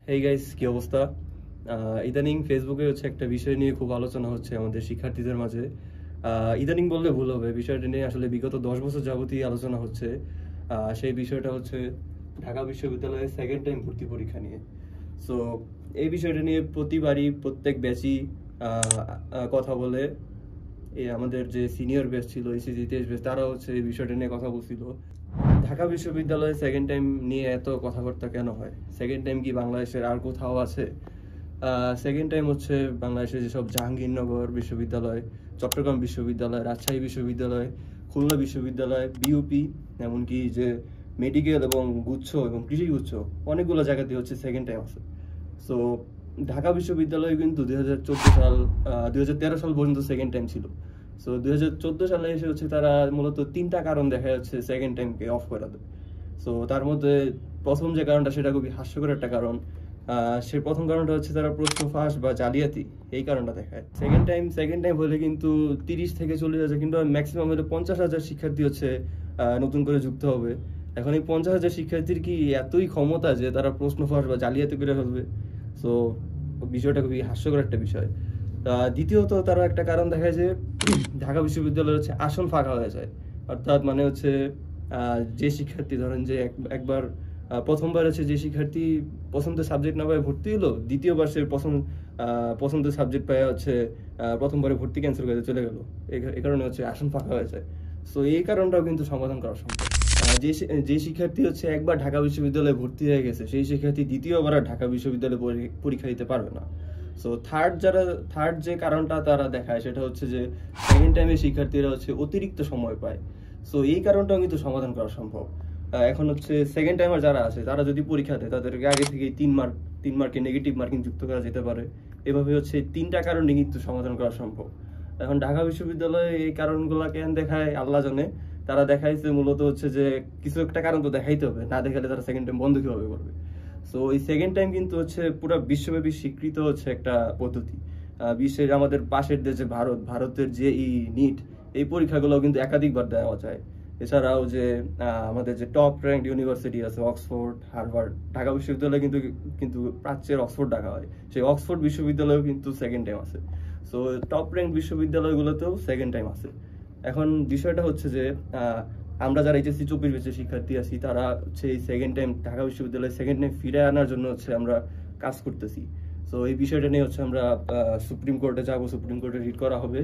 Hey guys, কি অবস্থা? ইদানিং ফেসবুকে হচ্ছে একটা বিষয় নিয়ে খুব আলোচনা হচ্ছে আমাদের শিক্ষার্থীদের মাঝে। ইদানিং বললে ভুল হবে, বিষয়টা নিয়ে আসলে বিগত 10 বছর যাবতই আলোচনা হচ্ছে। সেই বিষয়টা হচ্ছে ঢাকা বিশ্ববিদ্যালয়ের সেকেন্ড টাইম ভর্তি পরীক্ষা নিয়ে। সো এই বিষয়টা নিয়ে প্রতিবারই প্রত্যেক ব্যাচই কথা বলে। এই আমাদের যে সিনিয়র ব্যাচ ছিল, এসএসসি ইতিহাস ব্যাচ, তারা হচ্ছে এই বিষয়টা নিয়ে কথা বলছিল। ঢাকা বিশ্ববিদ্যালয়ে সেকেন্ড টাইম নিয়ে এত কথাবার্তা কেন হয়? সেকেন্ড টাইম কি বাংলাদেশের আর কোথাও আছে? সেকেন্ড টাইম হচ্ছে বাংলাদেশের যেসব জাহাঙ্গীরনগর বিশ্ববিদ্যালয়, চট্টগ্রাম বিশ্ববিদ্যালয়, রাজশাহী বিশ্ববিদ্যালয়, খুলনা বিশ্ববিদ্যালয়, বিউপি, এমনকি যে মেডিকেল এবং গুচ্ছ এবং কৃষি গুচ্ছ, অনেকগুলো জায়গাতে হচ্ছে সেকেন্ড টাইম আছে। সো ঢাকা বিশ্ববিদ্যালয় কিন্তু 2013 সাল পর্যন্ত সেকেন্ড টাইম ছিল। সো 2014 সালে এসে হচ্ছে তারা মূলত তিনটা কারণ দেখা যাচ্ছে সেকেন্ড টাইমকে অফ করে দেয়। সো তার মধ্যে প্রথম যে কারণটা, সেটা খুবই হাস্যকর একটা কারণ। সে প্রথম কারণটা হচ্ছে তারা প্রশ্ন ফাঁস বা জালিয়াতি, এই কারণটা দেখায়। সেকেন্ড টাইম হলে কিন্তু 30 থেকে 40,000 কিন্তু ম্যাক্সিমাম হলে 50,000 শিক্ষার্থী হচ্ছে নতুন করে যুক্ত হবে। এখন এই 50,000 শিক্ষার্থীর কি এতই ক্ষমতা যে তারা প্রশ্ন ফাঁস বা জালিয়াতি করে ফেলবে? সো বিষয়টা খুবই হাস্যকর একটা বিষয়। দ্বিতীয়ত তারা একটা কারণ দেখায় যে ঢাকা বিশ্ববিদ্যালয় হচ্ছে আসন ফাঁকা হয়ে যায়। অর্থাৎ মানে হচ্ছে যে শিক্ষার্থী ধরেন যে একবার প্রথমবার হচ্ছে যে শিক্ষার্থী পছন্দের সাবজেক্ট না পায় ভর্তি হলো, দ্বিতীয়বার সে পছন্দের সাবজেক্ট পায় হচ্ছে প্রথমবারে ভর্তি ক্যান্সেল করে চলে গেল। এই কারণে হচ্ছে আসন ফাঁকা হয়ে যায়। সো এই কারণটাও কিন্তু সমাধান করা সম্ভব। যে শিক্ষার্থী হচ্ছে একবার ঢাকা বিশ্ববিদ্যালয়ে ভর্তি হয়ে গেছে, সেই শিক্ষার্থী দ্বিতীয়বার আর ঢাকা বিশ্ববিদ্যালয়ে পরীক্ষা দিতে পারবে না। সো থার্ড যে কারণটা তারা দেখায়, সেটা হচ্ছে যে সেকেন্ড টাইমে শিক্ষার্থীরা হচ্ছে অতিরিক্ত সময় পায়। সো এই কারণটাও কিন্তু সমাধান করা সম্ভব। এখন হচ্ছে সেকেন্ড টাইমার যারা আছে, তারা যদি পরীক্ষা দেয়, তাদেরকে আগে থেকে 3 মার্কে নেগেটিভ মার্কিং যুক্ত করা যেতে পারে। এভাবে হচ্ছে 3টা কারণে কিন্তু সমাধান করা সম্ভব। এখন ঢাকা বিশ্ববিদ্যালয়ে এই কারণগুলো কেন দেখায় আল্লাহ জানে। তারা দেখাইছে মূলত হচ্ছে যে কিছু একটা কারণ তো দেখাইতে হবে, না দেখালে তারা সেকেন্ড টাইম বন্ধ কিভাবে করবে? সো এই সেকেন্ড টাইম কিন্তু হচ্ছে পুরো বিশ্বব্যাপী স্বীকৃত হচ্ছে একটা পদ্ধতি। বিশ্বের আমাদের পাশের দেশ যে ভারতের যে নিট, এই পরীক্ষাগুলো কিন্তু একাধিকবার দেওয়া যায়। এছাড়াও যে আমাদের যে টপ র্যাঙ্ক ইউনিভার্সিটি আছে, অক্সফোর্ড, হার্ভার্ড, ঢাকা বিশ্ববিদ্যালয় কিন্তু কিন্তু প্রাচ্যের অক্সফোর্ড ডাকা হয়। সেই অক্সফোর্ড বিশ্ববিদ্যালয়েও কিন্তু সেকেন্ড টাইম আছে। সো টপ র্যাঙ্ক বিশ্ববিদ্যালয়গুলোতেও সেকেন্ড টাইম আছে। এখন বিষয়টা হচ্ছে যে আমরা যারা এইচএসসি 24 ব্যাচের শিক্ষার্থী আছি, তারা হচ্ছে এই সেকেন্ড টাইম ঢাকা বিশ্ববিদ্যালয়ে সেকেন্ড টাইম ফিরে আনার জন্য হচ্ছে আমরা কাজ করতেছি। সো এই বিষয়টা নিয়ে হচ্ছে আমরা সুপ্রিম কোর্টে যাব, সুপ্রিম কোর্টে রিট করা হবে।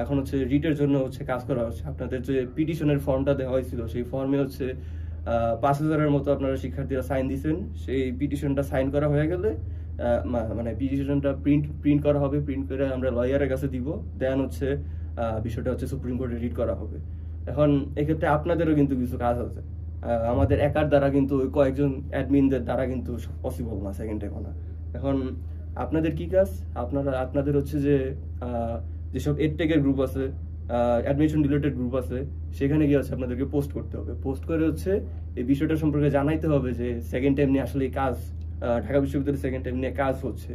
এখন হচ্ছে রিটের জন্য হচ্ছে কাজ করা হচ্ছে। আপনাদের যে পিটিশনের ফর্মটা দেওয়া হয়েছিল, সেই ফর্মে হচ্ছে 5,000-এর মতো আপনারা শিক্ষার্থীরা সাইন দিয়েছেন। সেই পিটিশনটা সাইন করা হয়ে গেলে মানে পিটিশনটা প্রিন্ট করা হবে। প্রিন্ট করে আমরা লয়ারের কাছে দিব, দেন হচ্ছে বিষয়টা হচ্ছে সুপ্রিম কোর্টে রিট করা হবে। এখন এক্ষেত্রে আপনাদেরও কিন্তু কিছু কাজ আছে। আমাদের একার দ্বারা কিন্তু ওই কয়েকজন অ্যাডমিনদের দ্বারা কিন্তু পসিবল না সেকেন্ড টাইম আনা। এখন আপনাদের কি কাজ? আপনাদের হচ্ছে যে যেসব এডটেকের গ্রুপ আছে, অ্যাডমিশন রিলেটেড গ্রুপ আছে, সেখানে গিয়ে হচ্ছে আপনাদেরকে পোস্ট করতে হবে। পোস্ট করে হচ্ছে এই বিষয়টা সম্পর্কে জানাইতে হবে যে সেকেন্ড টাইম নিয়ে আসলে কাজ, ঢাকা বিশ্ববিদ্যালয়ের সেকেন্ড টাইম নিয়ে কাজ হচ্ছে।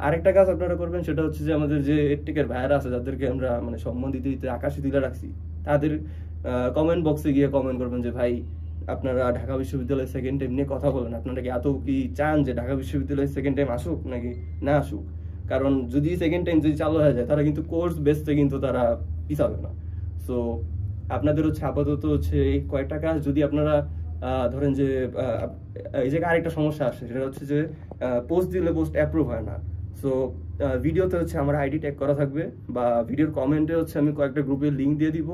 আরেকটা কাজ আপনারা করবেন, সেটা হচ্ছে যে আমাদের যে এডটেকের ভাইয়ারা আছে, যাদেরকে আমরা মানে সম্মান দিতে দিতে আকাশে তুলে রাখছি, তাদের কমেন্ট বক্সে গিয়ে কমেন্ট করবেন যে ভাই, আপনারা ঢাকা বিশ্ববিদ্যালয়ের সেকেন্ড টাইম নিয়ে কথা বলেন। আপনারা কি এত কি চান যে ঢাকা বিশ্ববিদ্যালয়ের সেকেন্ড টাইম আসুক নাকি না আসুক? কারণ যদি সেকেন্ড টাইম যদি চালু হয়ে যায়, তারা কিন্তু কোর্স বেসতে কিন্তু তারা পিছাবে না। সো আপনাদের হচ্ছে আপাতত হচ্ছে এই কয়েকটা কাজ যদি আপনারা ধরেন যে এই জায়গায় আরেকটা সমস্যা আসে, সেটা হচ্ছে যে পোস্ট দিলে পোস্ট অ্যাপ্রুভ হয় না। সো ভিডিওতে হচ্ছে আমার আইডি ট্যাগ করা থাকবে, বা ভিডিওর কমেন্টে হচ্ছে আমি কয়েকটা গ্রুপের লিঙ্ক দিয়ে দিব।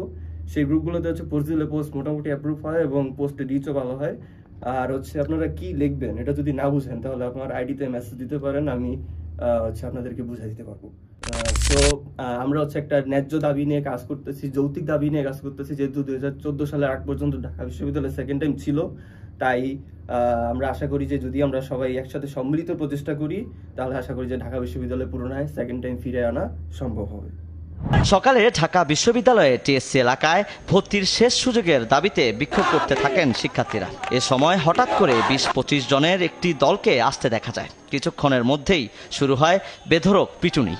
সেই গ্রুপগুলোতে হচ্ছে পোস্ট দিলে পোস্ট মোটামুটি অ্যাপ্রুভ হয় এবং পোস্টে রিচও ভালো হয়। আর হচ্ছে আপনারা কি লিখবেন, এটা যদি না বুঝেন, তাহলে আপনার আইডিতে মেসেজ দিতে পারেন, আমি হচ্ছে আপনাদেরকে বুঝাই দিতে পারবো। তো আমরা হচ্ছে একটা ন্যায্য দাবি নিয়ে কাজ করতেছি, যৌক্তিক দাবি নিয়ে কাজ করতেছি। যেহেতু 2014 সালের আগ পর্যন্ত ঢাকা বিশ্ববিদ্যালয়ের সেকেন্ড টাইম ছিল, তাই আমরা আশা করি যে যদি আমরা সবাই একসাথে সম্মিলিত প্রচেষ্টা করি, তাহলে আশা করি যে ঢাকা বিশ্ববিদ্যালয় পুনরায় সেকেন্ড টাইম ফিরে আনা সম্ভব হবে। সকালে ঢাকা বিশ্ববিদ্যালয়ে টিএসসি এলাকায় ভর্তির শেষ সুযোগের দাবিতে বিক্ষোভ করতে থাকেন শিক্ষার্থীরা। এ সময় হঠাৎ করে 20-25 জনের একটি দলকে আসতে দেখা যায়। কিছুক্ষণের মধ্যেই শুরু হয় বেধড়ক পিটুনি।